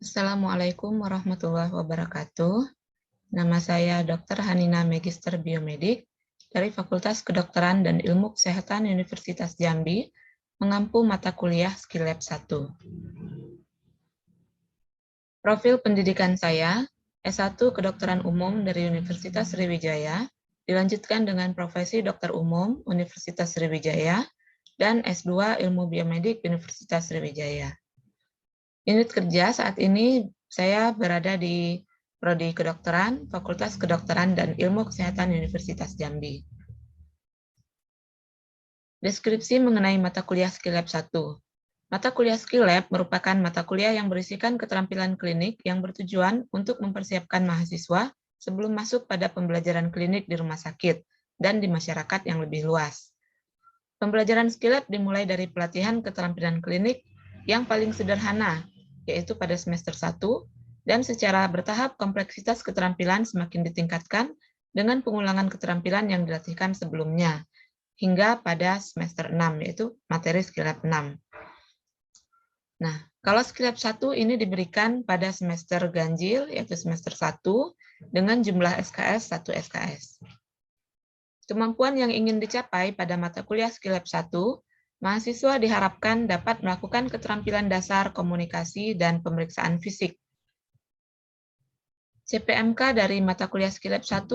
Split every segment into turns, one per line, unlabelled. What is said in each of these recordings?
Assalamualaikum warahmatullahi wabarakatuh. Nama saya Dr. Hanina Magister Biomedik dari Fakultas Kedokteran dan Ilmu Kesehatan Universitas Jambi, mengampu mata kuliah Skillab 1. Profil pendidikan saya, S1 Kedokteran Umum dari Universitas Sriwijaya, dilanjutkan dengan profesi dokter umum Universitas Sriwijaya, dan S2 Ilmu Biomedik Universitas Sriwijaya. Unit kerja saat ini saya berada di Prodi Kedokteran, Fakultas Kedokteran dan Ilmu Kesehatan Universitas Jambi. Deskripsi mengenai mata kuliah Skillab 1. Mata kuliah Skillab merupakan mata kuliah yang berisikan keterampilan klinik yang bertujuan untuk mempersiapkan mahasiswa sebelum masuk pada pembelajaran klinik di rumah sakit dan di masyarakat yang lebih luas. Pembelajaran Skillab dimulai dari pelatihan keterampilan klinik yang paling sederhana, yaitu pada semester 1, dan secara bertahap kompleksitas keterampilan semakin ditingkatkan dengan pengulangan keterampilan yang dilatihkan sebelumnya, hingga pada semester 6, yaitu materi Skillab 6. Nah, kalau Skillab 1 ini diberikan pada semester ganjil, yaitu semester 1, dengan jumlah SKS 1 SKS. Kemampuan yang ingin dicapai pada mata kuliah Skillab 1, mahasiswa diharapkan dapat melakukan keterampilan dasar komunikasi dan pemeriksaan fisik. CPMK dari mata kuliah Skillab 1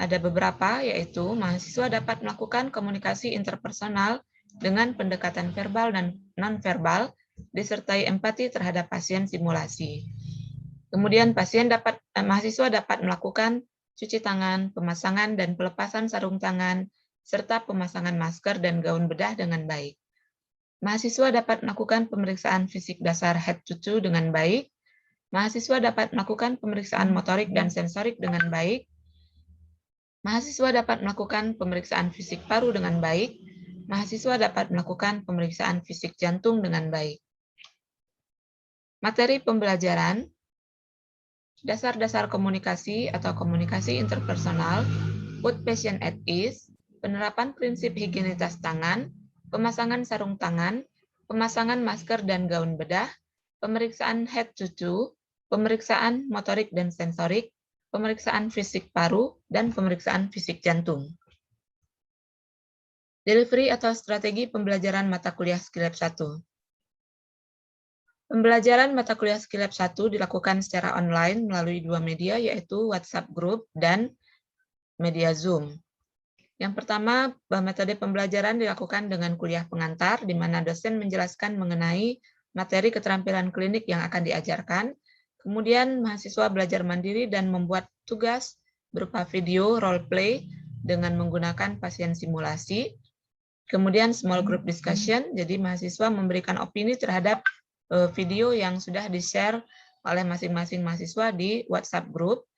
ada beberapa, yaitu mahasiswa dapat melakukan komunikasi interpersonal dengan pendekatan verbal dan nonverbal, disertai empati terhadap pasien simulasi. Kemudian mahasiswa dapat melakukan cuci tangan, pemasangan dan pelepasan sarung tangan, serta pemasangan masker dan gaun bedah dengan baik. Mahasiswa dapat melakukan pemeriksaan fisik dasar head to toe dengan baik. Mahasiswa dapat melakukan pemeriksaan motorik dan sensorik dengan baik. Mahasiswa dapat melakukan pemeriksaan fisik paru dengan baik. Mahasiswa dapat melakukan pemeriksaan fisik jantung dengan baik. Materi pembelajaran, dasar-dasar komunikasi atau komunikasi interpersonal, put patient at ease, penerapan prinsip higienitas tangan, pemasangan sarung tangan, pemasangan masker dan gaun bedah, pemeriksaan head to toe, pemeriksaan motorik dan sensorik, pemeriksaan fisik paru, dan pemeriksaan fisik jantung. Delivery atau strategi pembelajaran mata kuliah Skillab 1. Pembelajaran mata kuliah Skillab 1 dilakukan secara online melalui dua media, yaitu WhatsApp Group dan media Zoom. Yang pertama, metode pembelajaran dilakukan dengan kuliah pengantar, di mana dosen menjelaskan mengenai materi keterampilan klinik yang akan diajarkan. Kemudian, mahasiswa belajar mandiri dan membuat tugas berupa video role play dengan menggunakan pasien simulasi. Kemudian, small group discussion, jadi mahasiswa memberikan opini terhadap video yang sudah di-share oleh masing-masing mahasiswa di WhatsApp group.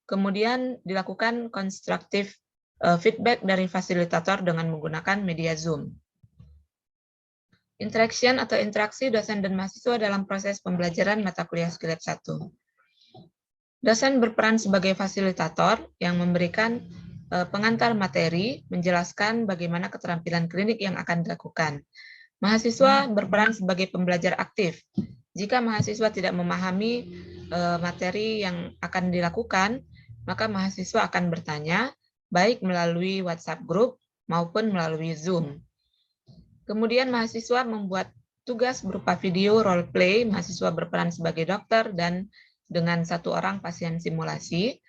Kemudian dilakukan konstruktif feedback dari fasilitator dengan menggunakan media Zoom. Interaction atau interaksi dosen dan mahasiswa dalam proses pembelajaran mata kuliah Skillab 1. Dosen berperan sebagai fasilitator yang memberikan pengantar materi, menjelaskan bagaimana keterampilan klinik yang akan dilakukan. Mahasiswa berperan sebagai pembelajar aktif. Jika mahasiswa tidak memahami materi yang akan dilakukan, maka mahasiswa akan bertanya, baik melalui WhatsApp group maupun melalui Zoom. Kemudian mahasiswa membuat tugas berupa video role play, mahasiswa berperan sebagai dokter dan dengan satu orang pasien simulasi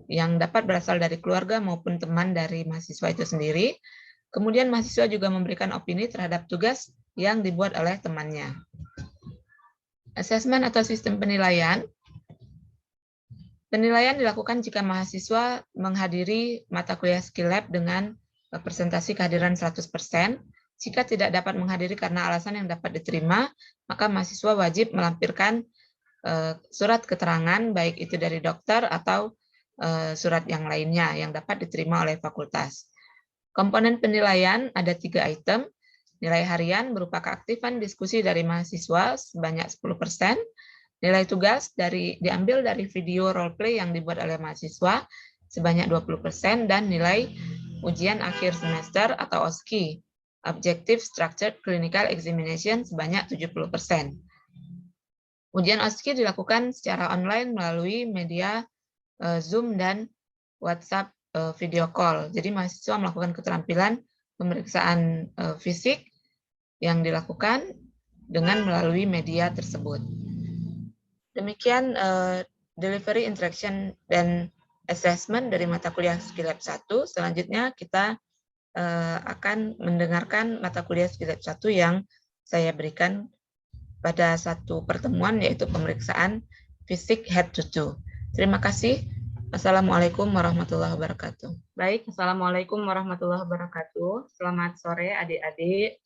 yang dapat berasal dari keluarga maupun teman dari mahasiswa itu sendiri. Kemudian mahasiswa juga memberikan opini terhadap tugas yang dibuat oleh temannya. Asesmen atau sistem penilaian. Penilaian dilakukan jika mahasiswa menghadiri mata kuliah Skillab dengan presentasi kehadiran 100%. Jika tidak dapat menghadiri karena alasan yang dapat diterima, maka mahasiswa wajib melampirkan surat keterangan, baik itu dari dokter atau surat yang lainnya yang dapat diterima oleh fakultas. Komponen penilaian ada 3 item. Nilai harian berupa keaktifan diskusi dari mahasiswa sebanyak 10%. Nilai tugas diambil dari video role play yang dibuat oleh mahasiswa sebanyak 20%, dan nilai ujian akhir semester atau OSCE, Objective Structured Clinical Examination, sebanyak 70%. Ujian OSCE dilakukan secara online melalui media Zoom dan WhatsApp video call. Jadi mahasiswa melakukan keterampilan pemeriksaan fisik yang dilakukan dengan melalui media tersebut. Demikian delivery, interaction, dan assessment dari mata kuliah Skillab 1. Selanjutnya kita akan mendengarkan mata kuliah Skillab 1 yang saya berikan pada satu pertemuan, yaitu pemeriksaan fisik head to toe. Terima kasih. Assalamualaikum warahmatullahi wabarakatuh. Baik, Assalamualaikum warahmatullahi wabarakatuh. Selamat sore adik-adik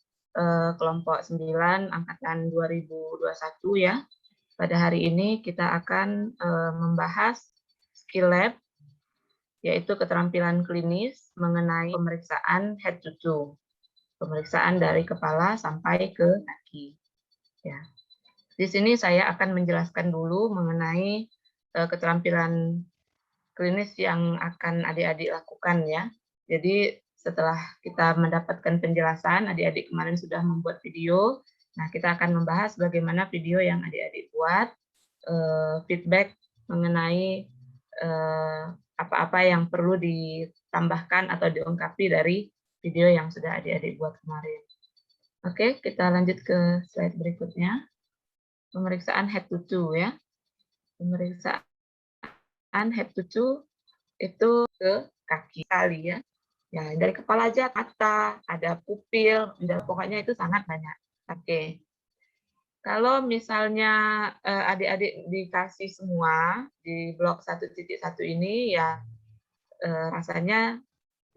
kelompok 9 angkatan 2021 ya. Pada hari ini kita akan membahas skill lab, yaitu keterampilan klinis mengenai pemeriksaan head to toe. Pemeriksaan dari kepala sampai ke kaki. Ya. Di sini saya akan menjelaskan dulu mengenai keterampilan klinis yang akan adik-adik lakukan ya. Jadi setelah kita mendapatkan penjelasan, adik-adik kemarin sudah membuat video. Nah, kita akan membahas bagaimana video yang adik-adik buat, feedback mengenai apa-apa yang perlu ditambahkan atau dilengkapi dari video yang sudah adik-adik buat kemarin. Oke, kita lanjut ke slide berikutnya. Pemeriksaan head to toe ya. Pemeriksaan head to toe itu ke kaki kali ya. Ya, dari kepala aja, mata, ada pupil, pokoknya itu sangat banyak. Oke. Kalau misalnya adik-adik dikasih semua di blok 1.1 ini ya rasanya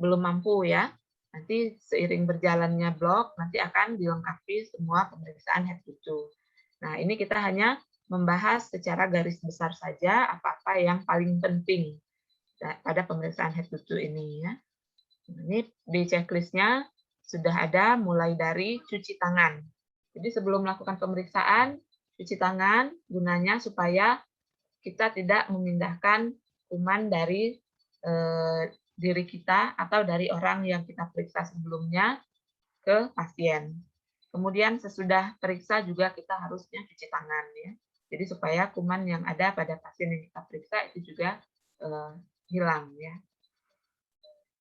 belum mampu ya. Nanti seiring berjalannya blok nanti akan dilengkapi semua pemeriksaan head to toe. Nah, ini kita hanya membahas secara garis besar saja apa-apa yang paling penting pada pemeriksaan head to toe ini ya. Ini di checklistnya sudah ada mulai dari cuci tangan. Jadi sebelum melakukan pemeriksaan, cuci tangan gunanya supaya kita tidak memindahkan kuman dari diri kita atau dari orang yang kita periksa sebelumnya ke pasien. Kemudian sesudah periksa juga kita harusnya cuci tangan ya. Jadi supaya kuman yang ada pada pasien yang kita periksa itu juga hilang ya.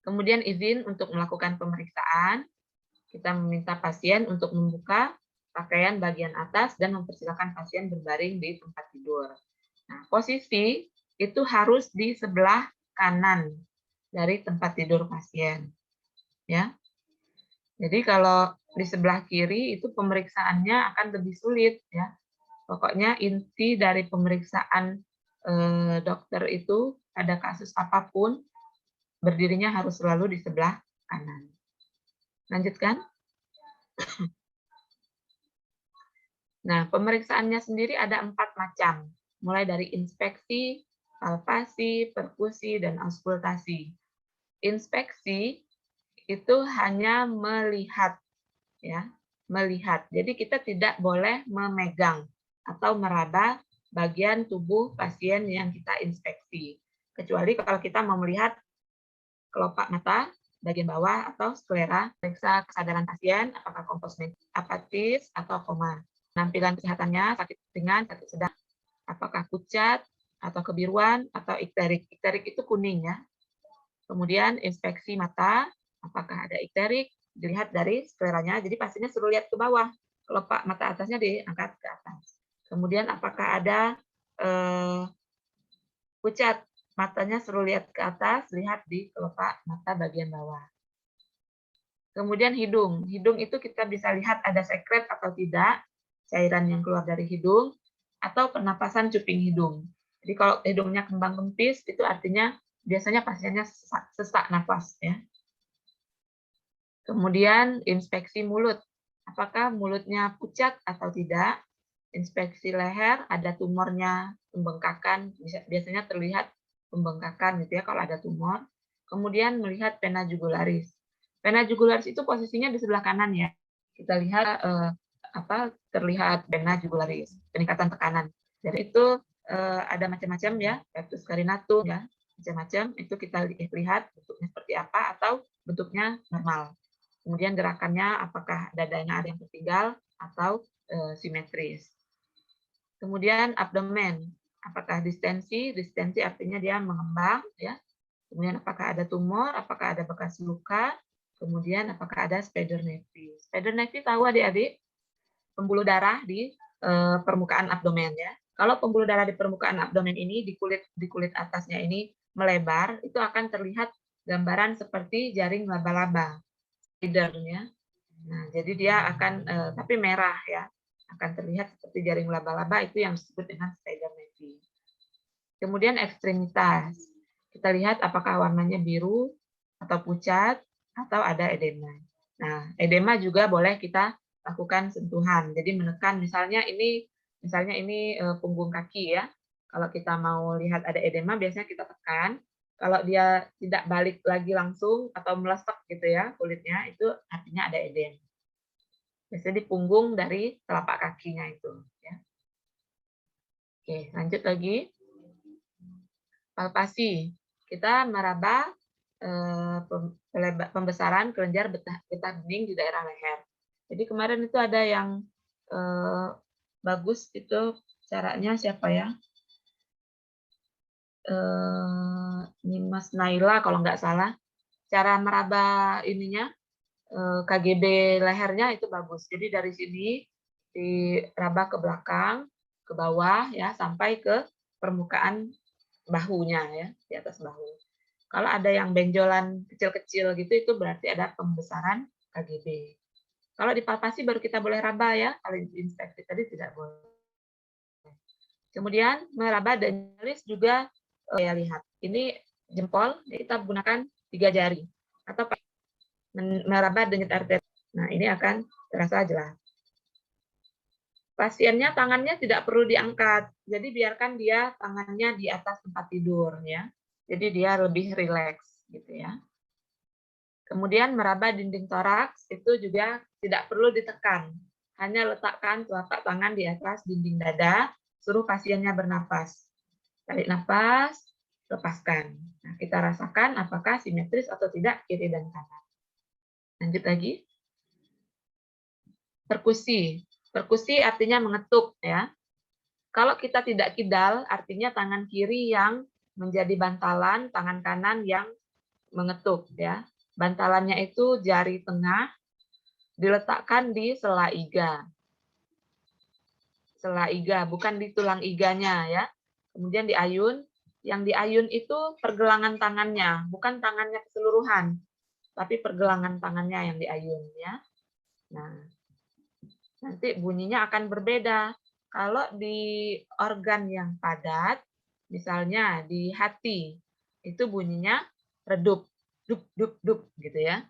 Kemudian izin untuk melakukan pemeriksaan, kita meminta pasien untuk membuka pakaian bagian atas dan mempersilakan pasien berbaring di tempat tidur. Nah, posisi itu harus di sebelah kanan dari tempat tidur pasien. Ya. Jadi kalau di sebelah kiri itu pemeriksaannya akan lebih sulit ya. Pokoknya inti dari pemeriksaan dokter itu pada kasus apapun berdirinya harus selalu di sebelah kanan. Lanjutkan. Nah, pemeriksaannya sendiri ada 4 macam, mulai dari inspeksi, palpasi, perkusi, dan auskultasi. Inspeksi itu hanya melihat, ya, melihat. Jadi kita tidak boleh memegang atau meraba bagian tubuh pasien yang kita inspeksi, kecuali kalau kita mau melihat kelopak mata bagian bawah atau sklera, periksa kesadaran pasien, apakah komposmen apatis atau koma. Penampilan kesehatannya sakit ringan, sakit sedang, apakah pucat atau kebiruan atau ikterik. Ikterik itu kuning ya. Kemudian inspeksi mata, apakah ada ikterik, dilihat dari skleranya. Jadi pastinya suruh lihat ke bawah, kelopak mata atasnya diangkat ke atas. Kemudian apakah ada pucat, matanya suruh lihat ke atas, lihat di kelopak mata bagian bawah. Kemudian hidung. Hidung itu kita bisa lihat ada sekret atau tidak, cairan yang keluar dari hidung, atau pernapasan cuping hidung. Jadi kalau hidungnya kembang kempis, itu artinya biasanya pasiennya sesak nafas. Ya. Kemudian inspeksi mulut. Apakah mulutnya pucat atau tidak? Inspeksi leher, ada tumornya, pembengkakan, biasanya terlihat pembengkakan gitu ya kalau ada tumor. Kemudian melihat vena jugularis. Vena jugularis itu posisinya di sebelah kanan ya. Kita lihat terlihat vena jugularis, peningkatan tekanan. Dari itu ada macam-macam ya, rectus carinatum ya, macam-macam. Itu kita lihat bentuknya seperti apa atau bentuknya normal. Kemudian gerakannya apakah dadanya ada yang tertinggal atau simetris. Kemudian abdomen, apakah distensi? Distensi artinya dia mengembang, ya. Kemudian apakah ada tumor, apakah ada bekas luka, kemudian apakah ada spider nevi. Spider nevi tahu adik-adik, pembuluh darah di permukaan abdomen, ya. Kalau pembuluh darah di permukaan abdomen ini di kulit atasnya ini melebar, itu akan terlihat gambaran seperti jaring laba-laba, spidernya. Nah, jadi dia akan tapi merah, ya, akan terlihat seperti jaring laba-laba, itu yang disebut dengan spider nevi. Kemudian ekstremitas, kita lihat apakah warnanya biru atau pucat atau ada edema. Nah, edema juga boleh kita lakukan sentuhan. Jadi menekan, misalnya ini punggung kaki, ya. Kalau kita mau lihat ada edema, biasanya kita tekan. Kalau dia tidak balik lagi langsung atau melesek gitu, ya, kulitnya, itu artinya ada edema. Biasanya di punggung dari telapak kakinya itu, ya. Oke, lanjut lagi. Palpasi. Kita meraba pembesaran kelenjar getah bening di daerah leher. Jadi kemarin itu ada yang bagus itu caranya, siapa ya? Nimas Naila kalau nggak salah. Cara meraba ininya, KGB lehernya itu bagus. Jadi dari sini diraba ke belakang, ke bawah, ya, sampai ke permukaan bahunya, ya, di atas bahu. Kalau ada yang benjolan kecil-kecil gitu, itu berarti ada pembesaran KGB. Kalau dipalpasi baru kita boleh raba, ya. Kalau diinspeksi tadi tidak boleh. Kemudian meraba denyalis juga, ya, lihat. Ini jempol, kita gunakan 3 jari. Atau meraba denyut arteri. Nah, ini akan terasa jelas. Pasiennya tangannya tidak perlu diangkat, jadi biarkan dia tangannya di atas tempat tidur, ya. Jadi dia lebih rileks, gitu, ya. Kemudian meraba dinding toraks itu juga tidak perlu ditekan, hanya letakkan telapak tangan di atas dinding dada, suruh pasiennya bernapas. Tarik nafas, lepaskan. Nah, kita rasakan apakah simetris atau tidak kiri dan kanan. Lanjut lagi. Perkusi. Perkusi artinya mengetuk, ya. Kalau kita tidak kidal, artinya tangan kiri yang menjadi bantalan, tangan kanan yang mengetuk, ya. Bantalannya itu jari tengah diletakkan di sela iga. Sela iga, bukan di tulang iganya, ya. Kemudian diayun. Yang diayun itu pergelangan tangannya, bukan tangannya keseluruhan, tapi pergelangan tangannya yang diayun, ya. Nah, nanti bunyinya akan berbeda. Kalau di organ yang padat, misalnya di hati, itu bunyinya redup, dup, dup, dup, gitu, ya.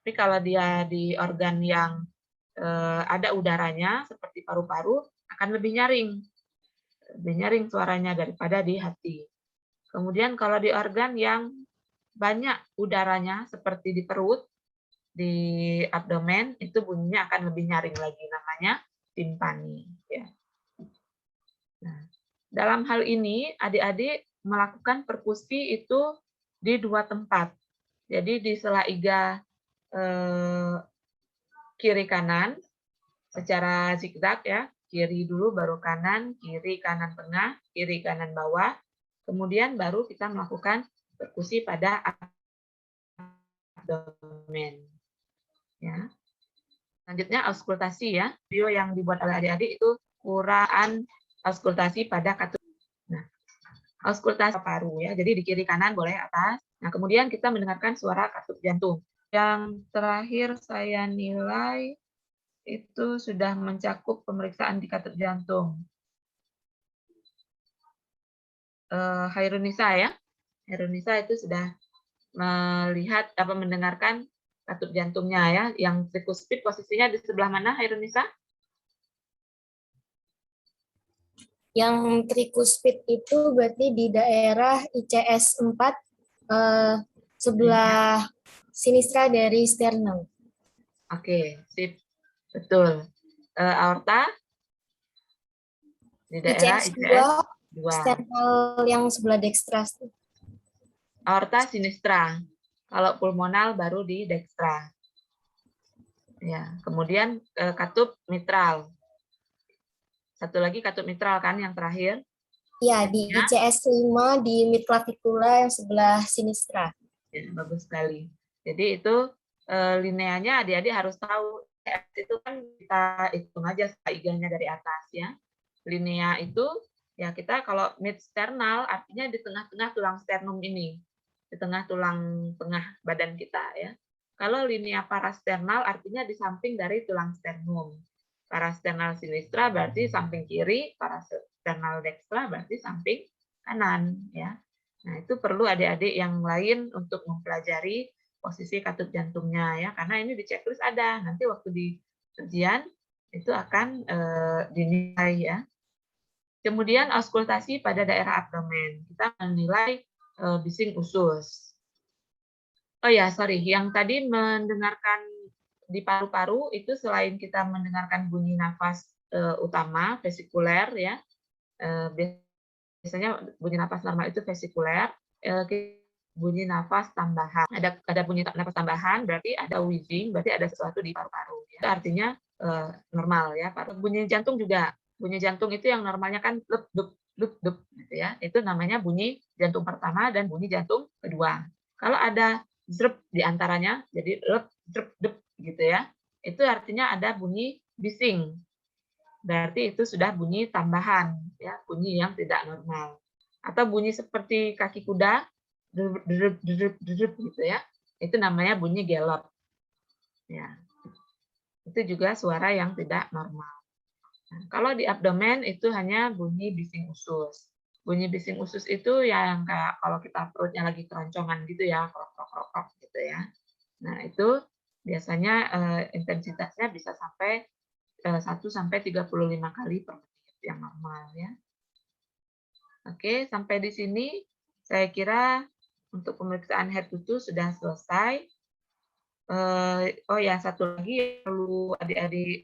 Tapi kalau dia di organ yang ada udaranya, seperti paru-paru, akan lebih nyaring suaranya daripada di hati. Kemudian kalau di organ yang banyak udaranya, seperti di perut, di abdomen, itu bunyinya akan lebih nyaring lagi, namanya timpani, ya. Nah, dalam hal ini adik-adik melakukan perkusi itu di 2 tempat. Jadi di sela iga kiri kanan secara zigzag, ya. Kiri dulu baru kanan, kiri kanan tengah, kiri kanan bawah. Kemudian baru kita melakukan perkusi pada abdomen, ya. Selanjutnya auskultasi, ya. Video yang dibuat oleh adik-adik itu uraan auskultasi pada katup. Nah, auskultasi paru, ya. Jadi di kiri kanan boleh atas. Nah, kemudian kita mendengarkan suara katup jantung. Yang terakhir saya nilai itu sudah mencakup pemeriksaan di katup jantung. Hairunisa, ya. Hairunisa itu sudah melihat mendengarkan katup jantungnya, ya. Yang trikuspid posisinya di sebelah mana, Hairunisa?
Yang trikuspid itu berarti di daerah ICS 4 sebelah sinistra dari sternum.
Oke, sip. Betul. Aorta di daerah ICS 2.
Sternal yang sebelah dekstra.
Aorta sinistra. Kalau pulmonal baru di dekstra. Ya, kemudian katup mitral. Satu lagi katup mitral kan yang terakhir.
Ya, di ICS 5 di midclavicular yang sebelah sinistra.
Ya, bagus sekali. Jadi itu lineanya adik-adik harus tahu. Itu kan kita hitung aja IG-nya dari atas ya. Linea itu ya kita kalau mid sternal artinya di tengah-tengah tulang sternum ini. Di tengah tulang tengah badan kita ya. Kalau linea parasternal artinya di samping dari tulang sternum. Parasternal sinistra berarti samping kiri, parasternal dextra berarti samping kanan ya. Nah, itu perlu adik-adik yang lain untuk mempelajari posisi katup jantungnya ya, karena ini di checklist ada. Nanti waktu di ujian itu akan dinilai ya. Kemudian auskultasi pada daerah abdomen. Kita menilai bising usus. Oh ya, sorry, yang tadi mendengarkan di paru-paru itu selain kita mendengarkan bunyi nafas utama vesikuler ya, biasanya bunyi nafas normal itu vesikuler, bunyi nafas tambahan. Ada bunyi nafas tambahan berarti ada wheezing, berarti ada sesuatu di paru-paru. Itu artinya normal ya. Bunyi jantung juga. Bunyi jantung itu yang normalnya kan dup dup dup dup gitu ya. Itu namanya bunyi jantung pertama dan bunyi jantung kedua. Kalau ada zrep di antaranya, jadi lep zrep dup gitu ya. Itu artinya ada bunyi bising. Berarti itu sudah bunyi tambahan, ya, bunyi yang tidak normal. Atau bunyi seperti kaki kuda, derep gitu ya, itu namanya bunyi gelap. Ya, itu juga suara yang tidak normal. Nah, kalau di abdomen itu hanya bunyi bising usus. Bunyi bising usus itu yang kayak kalau kita perutnya lagi keroncongan gitu ya, krok-krok gitu ya. Nah, itu biasanya intensitasnya bisa sampai 1-35 kali per menit yang normal ya. Oke, sampai di sini saya kira untuk pemeriksaan head to toe sudah selesai. Oh ya, satu lagi yang perlu adik-adik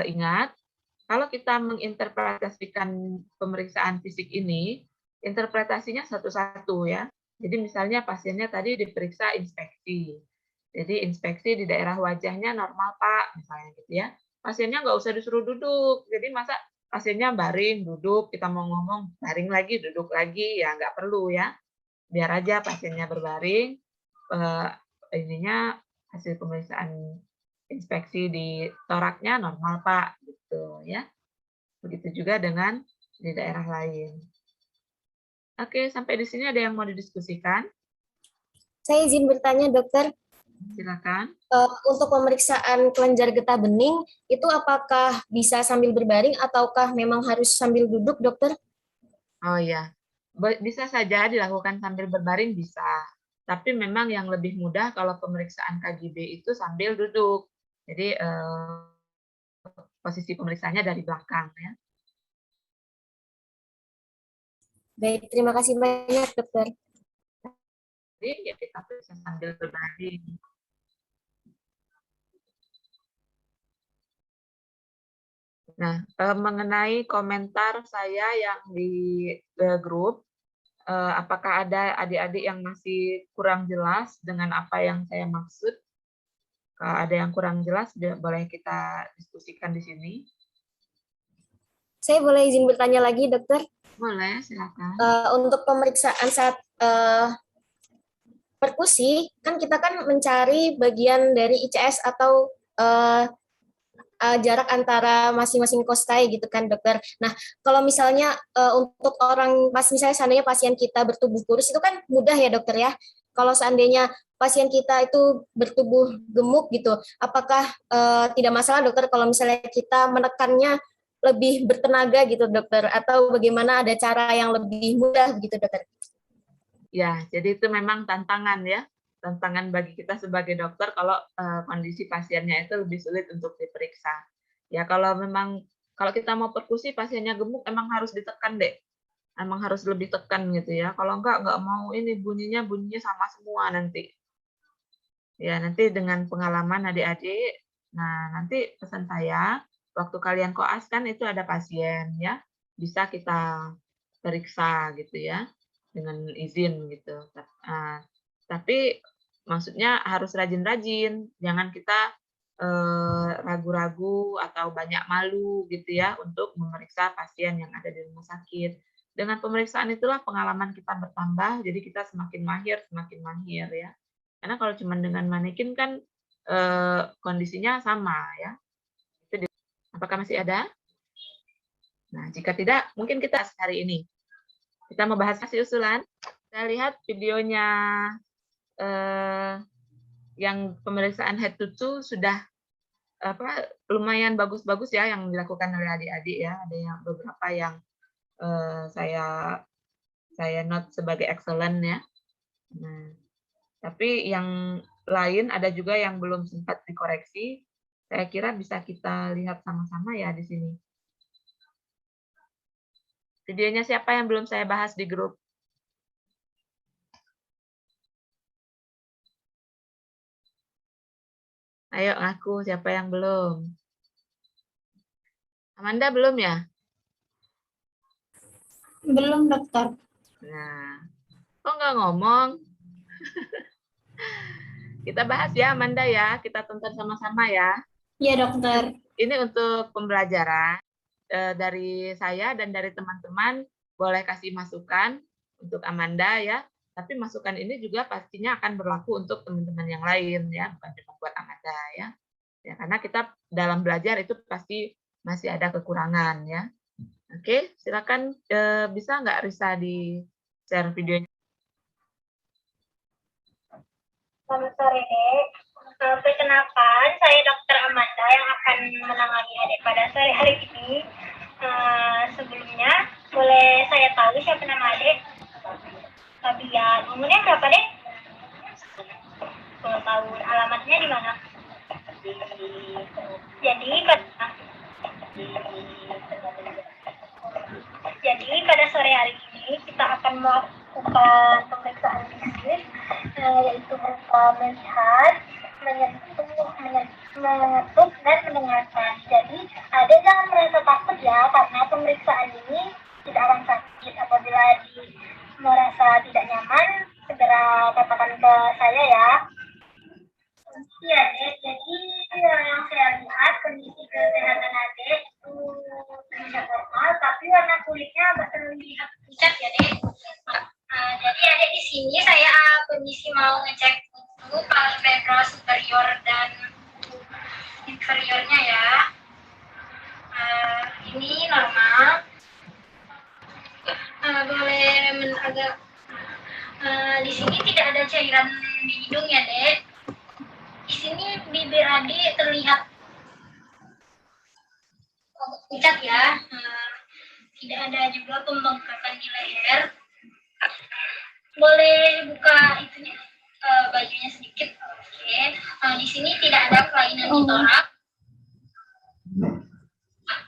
ingat, kalau kita menginterpretasikan pemeriksaan fisik ini, interpretasinya satu-satu ya. Jadi misalnya pasiennya tadi diperiksa inspeksi. Jadi inspeksi di daerah wajahnya normal Pak, misalnya gitu ya. Pasiennya nggak usah disuruh duduk. Jadi masa pasiennya baring, duduk, kita mau ngomong baring lagi, duduk lagi, ya nggak perlu ya. Biar aja pasiennya berbaring, ininya hasil pemeriksaan inspeksi di toraknya normal Pak, gitu ya. Begitu juga dengan di daerah lain. Oke, sampai di sini ada yang mau didiskusikan?
Saya izin bertanya, dokter.
Silakan.
Untuk pemeriksaan kelenjar getah bening, itu apakah bisa sambil berbaring ataukah memang harus sambil duduk, dokter?
Oh ya, bisa saja dilakukan sambil berbaring bisa. Tapi memang yang lebih mudah kalau pemeriksaan KGB itu sambil duduk. Jadi posisi pemeriksaannya dari belakang ya.
Baik, terima kasih banyak, dokter.
Jadi ya kita bisa sambil berbaring. Nah, mengenai komentar saya yang di grup, apakah ada adik-adik yang masih kurang jelas dengan apa yang saya maksud? Kalau ada yang kurang jelas, boleh kita diskusikan di sini.
Saya boleh izin bertanya lagi, dokter?
Boleh, silakan.
Untuk pemeriksaan saat perkusi, kan kita kan mencari bagian dari ICS atau jarak antara masing-masing kostai gitu kan, dokter. Nah, kalau misalnya untuk orang misalnya seandainya pasien kita bertubuh kurus itu kan mudah ya, dokter ya. Kalau seandainya pasien kita itu bertubuh gemuk gitu, apakah tidak masalah, dokter, kalau misalnya kita menekannya lebih bertenaga gitu, dokter, atau bagaimana ada cara yang lebih mudah gitu, dokter?
Ya, jadi itu memang tantangan ya. Tantangan bagi kita sebagai dokter kalau kondisi pasiennya itu lebih sulit untuk diperiksa. Ya, kalau kita mau perkusi pasiennya gemuk emang harus ditekan deh. Emang harus lebih tekan gitu ya. Kalau nggak mau ini bunyinya sama semua nanti. Ya, nanti dengan pengalaman adik-adik, nah nanti pesan saya, waktu kalian koas kan itu ada pasien ya, bisa kita periksa gitu ya, dengan izin gitu. Tapi maksudnya harus rajin-rajin, jangan kita ragu-ragu atau banyak malu gitu ya untuk memeriksa pasien yang ada di rumah sakit. Dengan pemeriksaan itulah pengalaman kita bertambah, jadi kita semakin mahir ya. Karena kalau cuma dengan manekin kan kondisinya sama ya. Apakah masih ada? Nah, jika tidak, mungkin kita hari ini. Kita mau bahas hasil usulan. Saya lihat videonya yang pemeriksaan head to toe sudah lumayan bagus-bagus ya yang dilakukan oleh adik-adik ya. Ada yang beberapa yang saya note sebagai excellent ya. Nah, tapi yang lain ada juga yang belum sempat dikoreksi. Saya kira bisa kita lihat sama-sama ya di sini. Videonya siapa yang belum saya bahas di grup? Ayo ngaku siapa yang belum? Amanda belum ya?
Belum, dokter.
Nah, kok nggak ngomong? Kita bahas ya, Amanda ya. Kita tonton sama-sama ya.
Iya, dokter.
Ini untuk pembelajaran dari saya dan dari teman-teman. Boleh kasih masukan untuk Amanda ya. Tapi masukan ini juga pastinya akan berlaku untuk teman-teman yang lain ya, bukan cuma buat Amanda ya. Ya, karena kita dalam belajar itu pasti masih ada kekurangan ya. Oke, silakan bisa nggak Risa di share videonya?
Selamat sore, Dek. Perkenalkan, saya Dr. Amanda yang akan menangani adik pada sore hari ini. Sebelumnya, boleh saya tahu siapa nama adik? Fabian. Umurnya berapa, Dek? 10 tahun. Alamatnya di mana? Jadi pada sore hari ini kita akan melakukan pemeriksaan fisik, yaitu berupa melihat, mengetuk, dan mendengarkan. Jadi, ada jangan merasa takut ya, karena pemeriksaan ini tidak akan sakit. Apabila merasa tidak nyaman, segera katakan ke saya ya. Iya, Dek. Jadi yang saya lihat kondisi kesehatan adik itu terlihat normal, tapi warna kulitnya agak terlihat pucat ya, Dek. Jadi adik di sini saya kondisi mau ngecek untuk palpebral superior dan inferiornya ya. Ini normal. Boleh agak di sini tidak ada cairan di hidung ya, Dek. Di sini bibir adik terlihat pucat ya. Tidak ada juga pembengkakan di leher. Boleh buka itunya bajunya sedikit. Oke. Di sini tidak ada kelainan di torak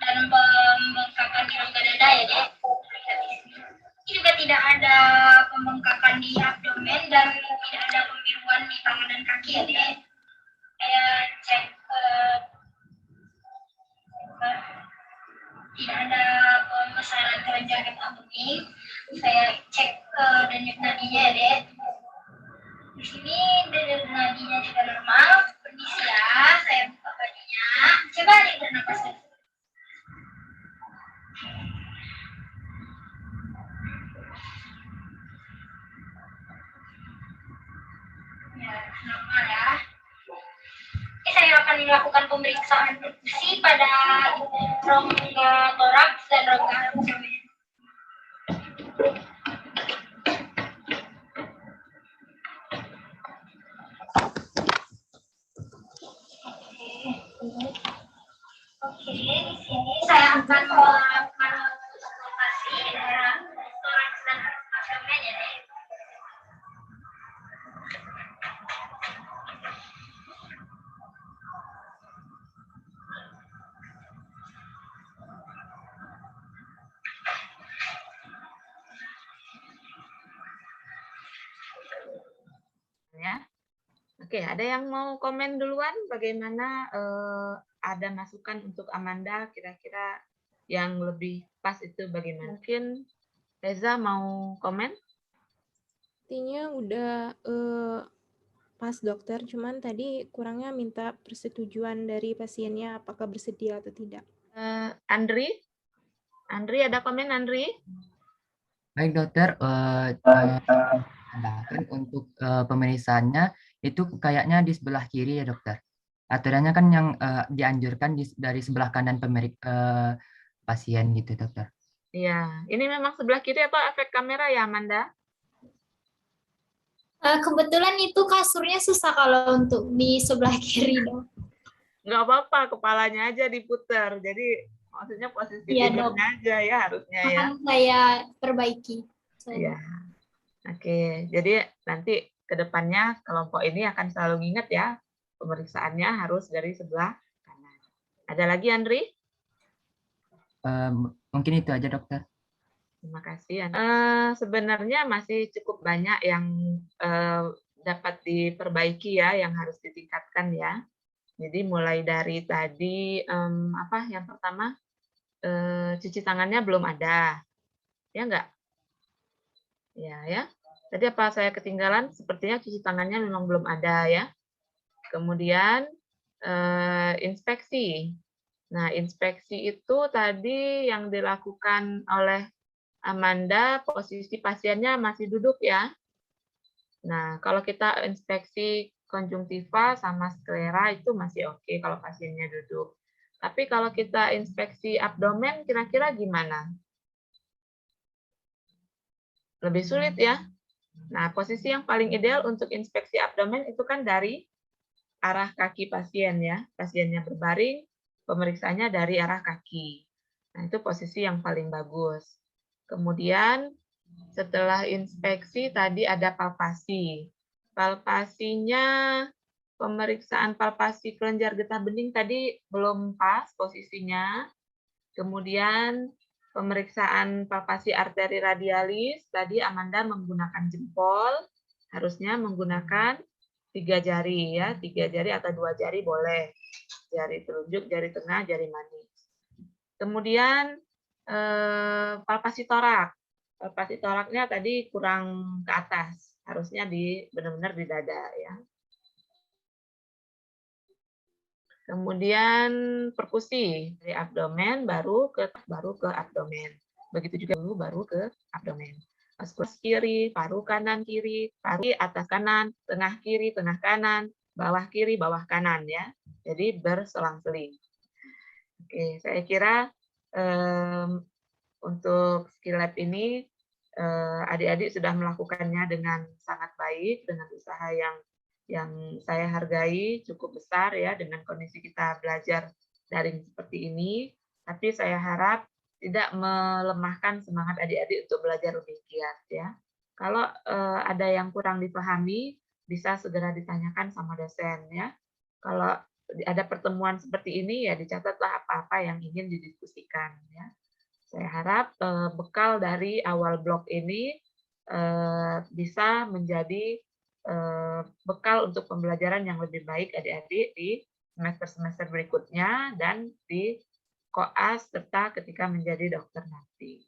dan pembengkakan di rongga dada ya, Dek. Ini juga tidak ada pembengkakan di abdomen dan tidak ada pembiruan di tangan dan kaki ya, Dek. Saya cek tidak ada pembesaran kelenjar abdomen. Saya cek denyut nadinya ya, Dek. Di sini denyut nadinya juga normal. Permisi ya, saya buka bajunya. Coba Adik bernapas dulu. Ya, normal ya. Saya akan melakukan pemeriksaan perkusi pada rongga toraks dan rongga abdomen. Oke, di sini saya akan melakukan operasi daerah toraks dan abdomen ya, Dek.
Ya. Oke, ada yang mau komen duluan? Bagaimana ada masukan untuk Amanda kira-kira yang lebih pas itu bagaimana? Mungkin Reza mau komen?
Artinya udah pas dokter, cuman tadi kurangnya minta persetujuan dari pasiennya apakah bersedia atau tidak.
Andri? Andri, ada komen Andri?
Baik dokter, tambahkan untuk pemeriksaannya itu kayaknya di sebelah kiri ya dokter. Aturannya kan yang dianjurkan dari sebelah kanan pasien gitu dokter.
Iya, ini memang sebelah kiri atau efek kamera ya Amanda?
Kebetulan itu kasurnya susah kalau untuk di sebelah kiri, dok.
Nggak apa-apa, kepalanya aja diputer. Jadi maksudnya posisi
Iya,
tidurnya aja ya harusnya ya.
Akan saya perbaiki.
Iya. Oke, jadi nanti ke depannya kelompok ini akan selalu ingat ya, pemeriksaannya harus dari sebelah kanan. Ada lagi Andri?
Mungkin itu aja dokter.
Terima kasih. Sebenarnya masih cukup banyak yang dapat diperbaiki ya, yang harus ditingkatkan ya. Jadi mulai dari tadi yang pertama cuci tangannya belum ada, ya enggak? Ya. Tadi apa saya ketinggalan? Sepertinya cuci tangannya memang belum ada ya. Kemudian inspeksi. Nah, inspeksi itu tadi yang dilakukan oleh Amanda, posisi pasiennya masih duduk ya. Nah, kalau kita inspeksi konjungtiva sama sklera itu masih oke kalau pasiennya duduk. Tapi kalau kita inspeksi abdomen, kira-kira gimana? Lebih sulit ya. Nah, posisi yang paling ideal untuk inspeksi abdomen itu kan dari arah kaki pasien ya. Pasiennya berbaring, pemeriksaannya dari arah kaki. Nah, itu posisi yang paling bagus. Kemudian setelah inspeksi tadi ada palpasi. Palpasinya, pemeriksaan palpasi kelenjar getah bening tadi belum pas posisinya. Kemudian pemeriksaan palpasi arteri radialis, tadi Amanda menggunakan jempol, harusnya menggunakan 3 jari ya, 3 jari atau 2 jari boleh. Jari telunjuk, jari tengah, jari manis. Kemudian palpasi torak. Palpasi toraknya tadi kurang ke atas, harusnya benar-benar di dada ya. Kemudian perkusi dari abdomen baru ke abdomen. Begitu juga dulu baru ke abdomen. Vaskulas kiri, paru kanan kiri, paru atas kanan, tengah kiri, tengah kanan, bawah kiri, bawah kanan ya. Jadi berselang-seling. Oke, saya kira untuk skill lab ini adik-adik sudah melakukannya dengan sangat baik, dengan usaha yang saya hargai cukup besar ya dengan kondisi kita belajar daring seperti ini. Tapi saya harap tidak melemahkan semangat adik-adik untuk belajar lebih giat ya. Kalau ada yang kurang dipahami, bisa segera ditanyakan sama dosen ya. Kalau ada pertemuan seperti ini ya dicatatlah apa-apa yang ingin didiskusikan ya. Saya harap bekal dari awal blog ini bisa menjadi bekal untuk pembelajaran yang lebih baik adik-adik di semester-semester berikutnya dan di koas serta ketika menjadi dokter nanti.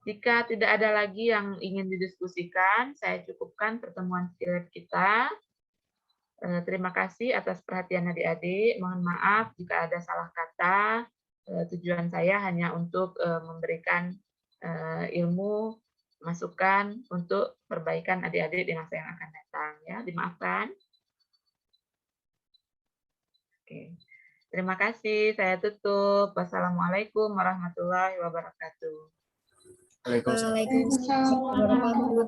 Jika tidak ada lagi yang ingin didiskusikan, saya cukupkan pertemuan skill lab kita. Terima kasih atas perhatian adik-adik. Mohon maaf jika ada salah kata. Tujuan saya hanya untuk memberikan ilmu, masukan untuk perbaikan adik-adik di masa yang akan datang. Ya, dimaafkan. Oke. Terima kasih. Saya tutup. Wassalamualaikum warahmatullahi wabarakatuh.
Waalaikumsalam warahmatullahi wabarakatuh.